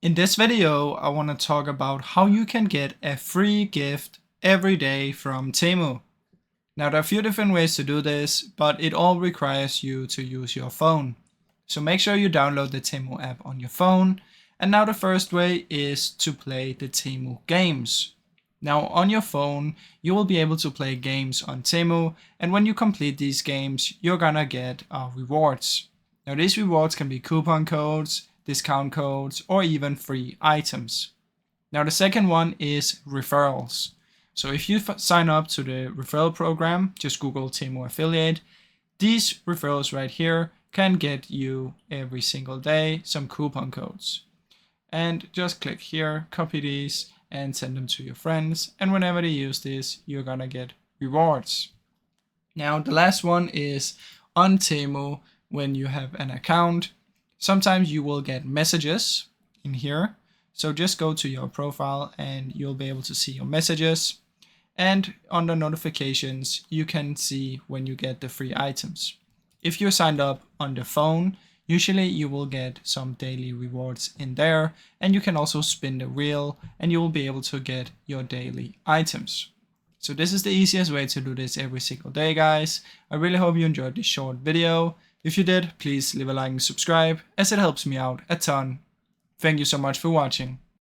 In this video, I want to talk about how you can get a free gift every day from Temu. Now, there are a few different ways to do this, but it all requires you to use your phone. So make sure you download the Temu app on your phone. And now the first way is to play the Temu games. Now on your phone, you will be able to play games on Temu, and when you complete these games, you're gonna get rewards. Now these rewards can be coupon codes, discount codes, or even free items. Now the second one is referrals. So if you sign up to the referral program, just Google Temu affiliate, these referrals right here can get you every single day some coupon codes. And just click here, copy these, and send them to your friends. And whenever they use this, you're gonna get rewards. Now, the last one is on Temu when you have an account. Sometimes you will get messages in here. So just go to your profile and you'll be able to see your messages. And under notifications, you can see when you get the free items. If you're signed up on the phone, usually you will get some daily rewards in there, and you can also spin the wheel and you will be able to get your daily items. So this is the easiest way to do this every single day, guys. I really hope you enjoyed this short video. If you did, please leave a like and subscribe, as it helps me out a ton. Thank you so much for watching.